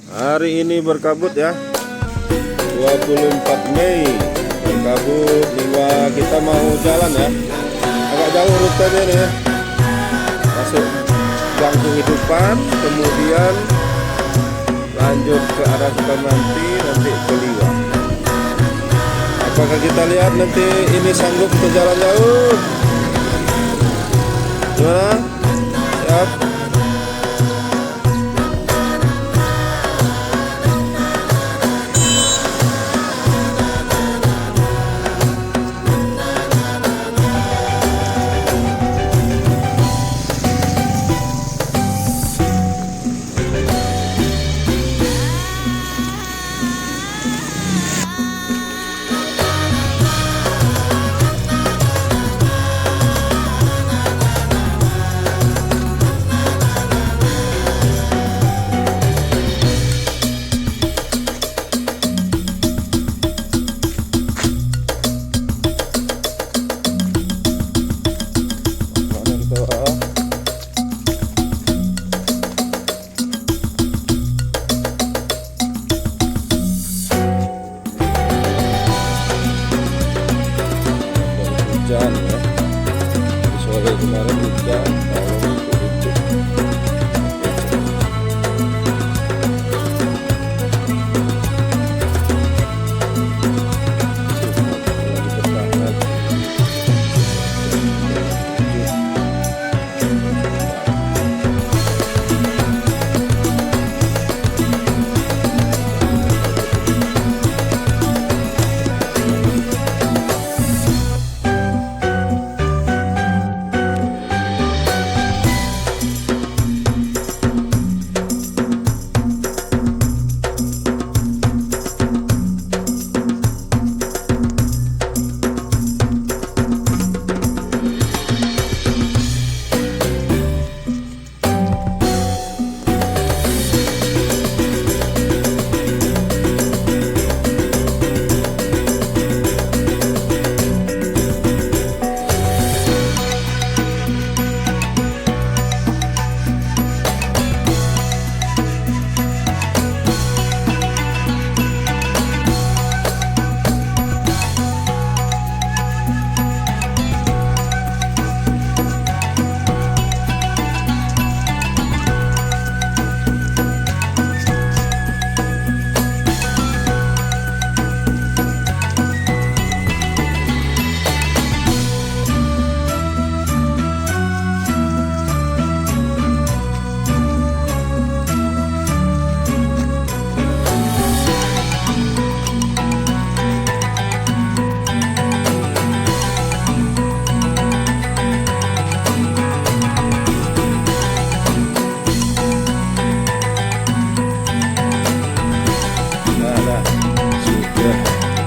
Hari ini berkabut ya, 24 Mei berkabut. Kita mau jalan ya, agak jauh rutenya nih ya. Masuk Gang Kehidupan, kemudian lanjut ke arah Sukamenanti, nanti ke Liwa. Apakah kita lihat nanti ini sanggup untuk jalan jauh? Gimana? Siap? Hujan ya, sore kemarin hujan,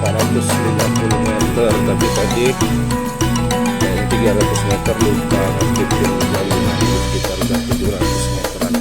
kalau itu meter, tapi tadi kayaknya 300 meter lupa ngaktifin jalurnya, sekitar 700 meteran.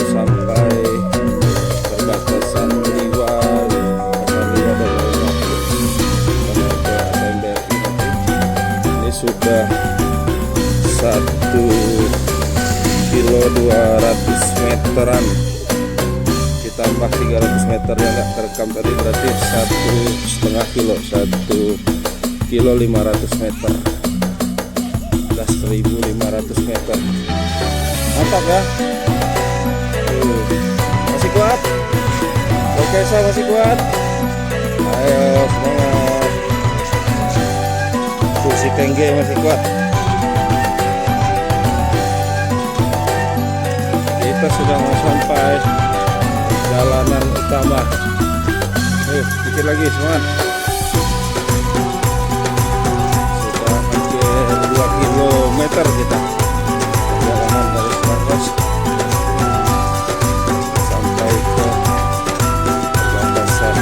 sampai perbatasan Liwa, pasar Liwa dan lainnya. Karena ada MBRI nanti. Ini sudah 1,2 meteran, ditambah 300 meter yang nggak terekam tadi, berarti 1,5 kilo, 1,500 meter, udah 1.500 meter. Mantap ya. Masih kuat? Oke, saya masih kuat. Ayo semangat. Tuh si Tengge masih kuat. Kita sudah mau sampai jalanan utama. Ayo, dikit lagi, semangat. Sudah hampir 2 kilometer kita jalanan dari Seranggas sampai ke perbatasan.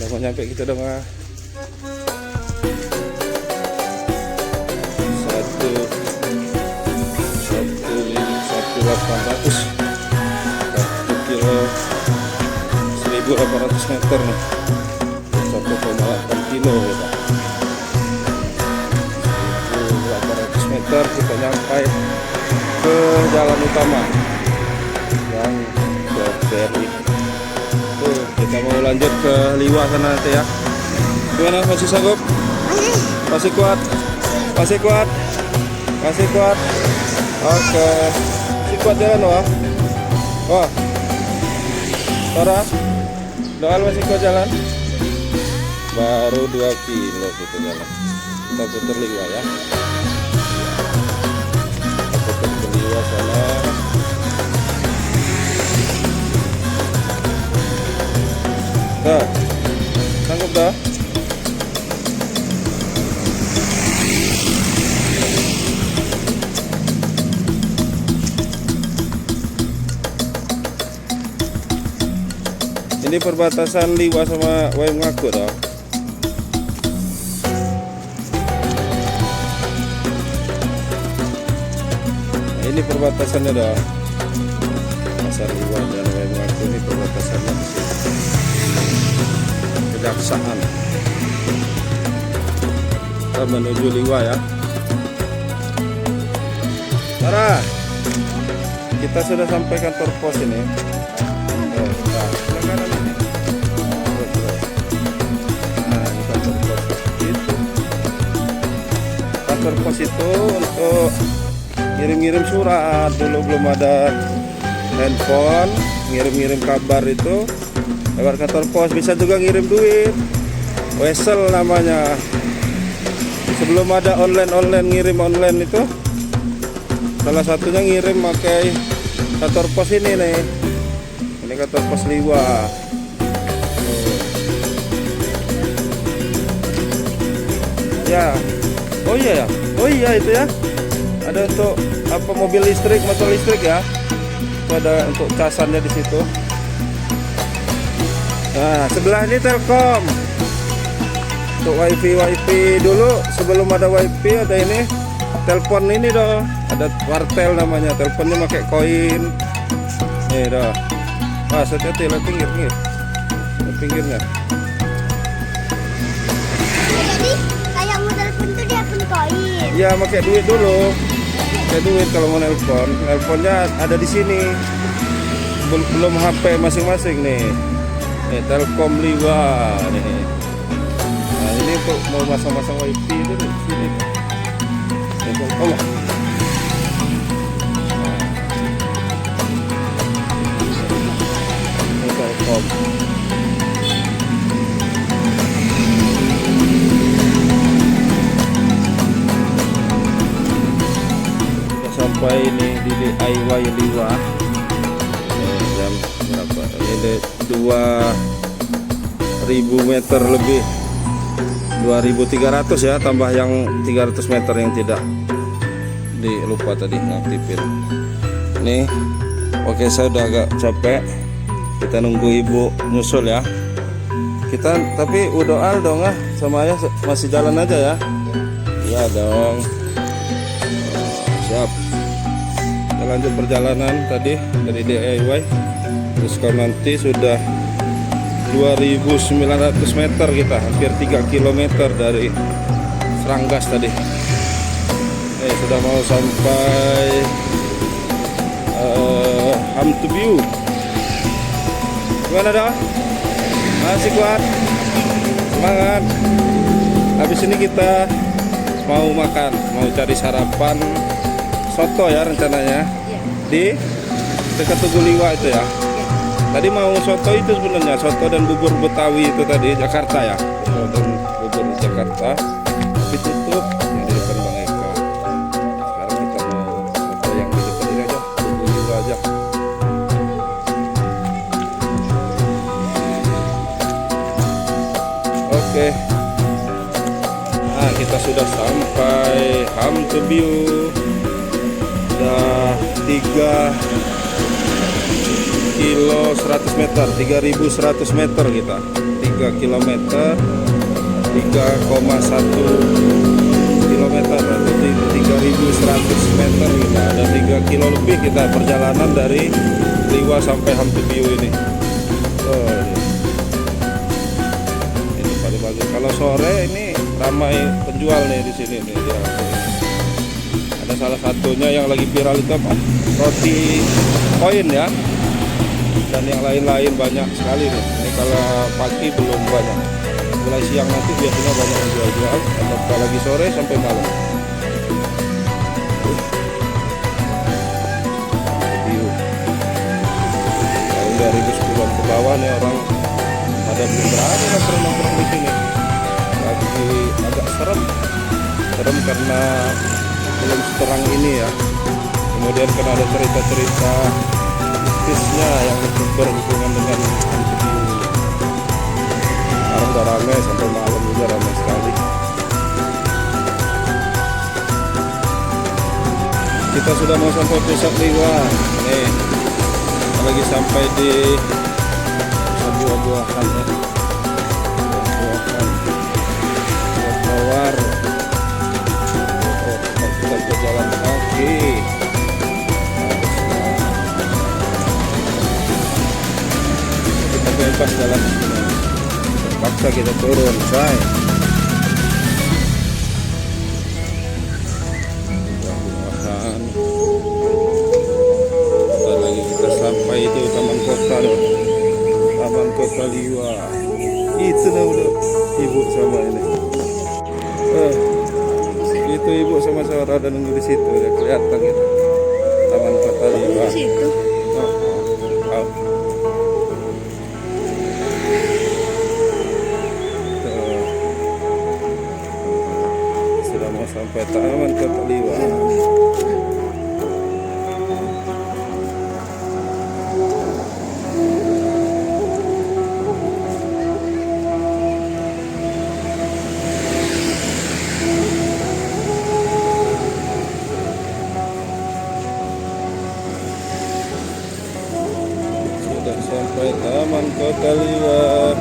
Udah mau nyampe kita dong ah. 1,800 1 kilo 1.800 meter nih, 1,8 kilo kita. 1.800 meter kita nyampe ke jalan utama yang ke BRI. Kita mau lanjut ke Liwa sana nanti ya. Gimana, masih sanggup? Masih kuat? Masih kuat? Masih kuat? Oke. Masih kuat jalan wah? Wah. Tora? Doal masih kuat jalan? Baru 2 kilo gitu jalan. Kita putar Liwa ya. Kita putar ke Liwa sana. Dah, sanggup dah. Ini perbatasan Liwa sama Wayang Ngaku dah. Nah, ini perbatasannya dah. Pasar Liwa dan Wayang Ngaku ini perbatasannya di sini. Kejaksaan. Kita menuju Liwa ya. Tara, kita sudah sampai kantor pos ini. Nah, ini kantor pos itu. Kantor pos itu untuk ngirim-ngirim surat. Dulu belum ada handphone, ngirim-ngirim kabar itu lewat kantor pos. Bisa juga ngirim duit, wesel namanya. Sebelum ada online ngirim online itu, salah satunya ngirim pakai kantor pos ini nih. Ini kantor pos Liwa. Ya, oh iya ya, oh iya itu ya. Ada untuk apa, mobil listrik, motor listrik ya. Itu ada untuk casannya di situ. Nah, sebelah ini Telkom. Untuk wifi dulu sebelum ada wifi ada ini telepon ini doh. Ada wartel namanya. Teleponnya pakai koin. Nih doh. Wah, hati-hati lah, pinggirnya. Jadi kayak mau telepon tuh dia pun koin. Iya, pakai duit dulu. Pakai duit kalau mau nelpon. Nelponnya ada di sini. Belum HP masing-masing nih. Nih, Telkom Liwa nih. Nah, ini untuk mau masang-masang wifi itu di sini. Oh. Ini Telkom. Kita sampai ini di DIY Liwa. Jam berapa? Ini 2000 meter lebih, 2300 ya, tambah yang 300 meter yang tidak lupa tadi ngaktifin. Nih, oke, saya udah agak capek. Kita nunggu ibu nyusul ya. Kita tapi udah dong sama ayah masih jalan aja ya. Iya dong. Siap. Kita lanjut perjalanan tadi dari DIY. Terus nanti sudah 2900 meter kita, hampir 3 km dari Seranggas tadi. Sudah mau sampai Hamtubiu. Gimana dah? Masih kuat? Semangat. Habis ini kita mau makan, mau cari sarapan soto ya rencananya. Di dekat Tugu Liwa itu ya. Tadi mau soto itu sebenarnya, soto dan bubur Betawi itu tadi Jakarta ya. Soto dan bubur Jakarta. Tapi tutup yang di depan Bang Eka. Sekarang kita mau soto yang di depan ini aja, Tugu Liwa aja. Oke. Nah, kita sudah sampai Hamtubiu. Udah 3 kilo 100 meter, 3100 meter kita. 3 kilometer 3,1 kilometer atau 3100 meter kita. Ada 3 kilo lebih kita perjalanan dari Liwa sampai Hamtubiu ini. Ini paling bagus. Kalau sore ini ramai penjual nih di sini nih. Ada salah satunya yang lagi viral itu apa? Roti koin ya. Dan yang lain-lain banyak sekali nih. Ini kalau pagi belum banyak. Mulai siang nanti biasanya banyak yang jual-jual. Atau lagi sore sampai malam. Tahun 2010 ke bawah nih orang pada belum berani nongkrong di sini. Lagi agak serem karena belum seterang ini ya. Kemudian karena ada cerita-cerita bisnya yang berhubungan dengan Hamtubiu. Sekarang udah ramai, sampai malam juga ramai sekali. Kita sudah mau sampai pusat Liwa. Nih, kita lagi sampai di pusat buah-buahan ya. Buah-buahan, buah-buahan. Kita berjalan kaki. Bebas jalan di sini. Terpaksa kita turun, say. Bentar lagi kita sampai itu taman kota loh. Taman kota Liwa. Itu lah udah ibu sama ini. Itu ibu sama seorang ada nunggu di situ ya, kelihatan gitu. Taman kota Liwa. Di situ. Sampai taman kota Liwa. Sudah sampai taman kota Liwa.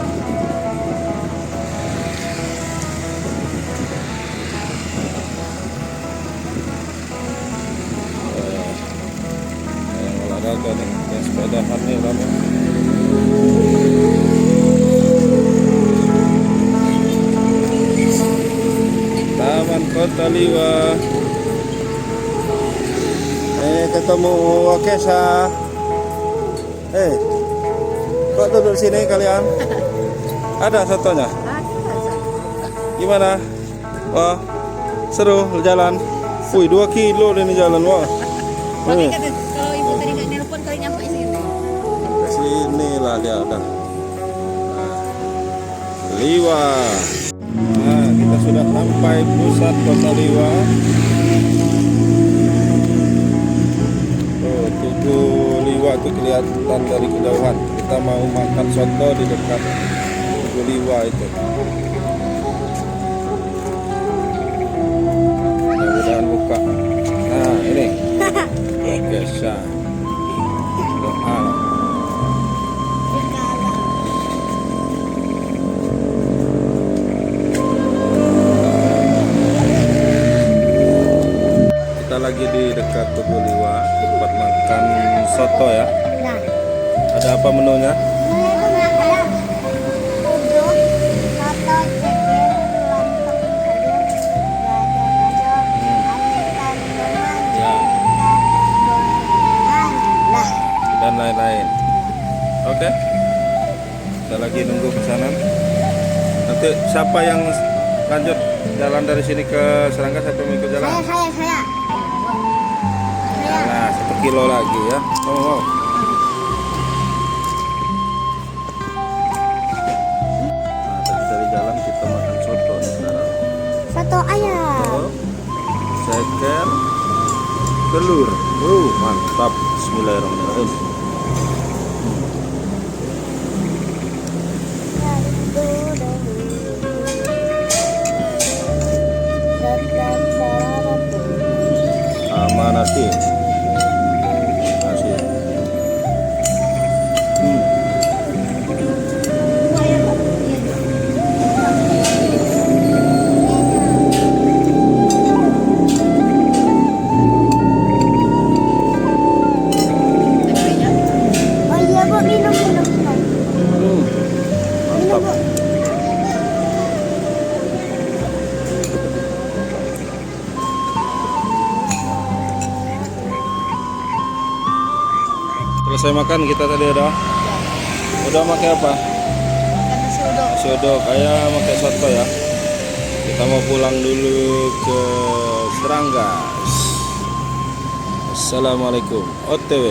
Olahraga nih, yang sepedahan nih lama. Taman kota Liwa. Ketemu Wakesa. Kok duduk sini kalian? Ada sotonya? Gimana? Wah, seru jalan. Wih, 2 kilo ini jalan, wah. Kalau ibu tadi nggak nelpon kali nyampe sini. Sini lah dia ada. Liwa. Nah, kita sudah sampai pusat kota Liwa. Oh, tuh kelihatan dari kejauhan. Kita mau makan soto di dekat Tugu Liwa itu. Mudah-mudahan buka. Nah ini. Oke, syah. Doa. Kita lagi di dekat Tugu Liwa, tempat makan soto ya. Nah, Ada apa menunya? ada uduk, soto, ceker, lontong, sayur, gado-gado, aneka minuman, Ya. gorengan. Nah, Dan lain-lain. Oke. Kita lagi nunggu pesanan. Nanti siapa yang lanjut jalan dari sini ke Seranggas, siapa yang ikut jalan? saya. Nah, 1 kilo lagi ya. Oh. Nah, tadi dari jalan kita makan soto nih sekarang. Soto ayam. Soto, ceker, telur. Mantap. Bismillahirrahmanirrahim. Sama nasi. Nasi. Oh iya Bu, minum. Mantap. Selesai makan kita tadi udah pakai apa? Nasi uduk. Nasi uduk, kayak pakai soto ya. Kita mau pulang dulu ke Seranggas. Assalamualaikum. OTW.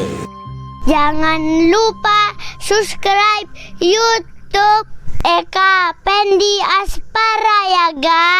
Jangan lupa subscribe YouTube Eka Pendi Aspara ya guys.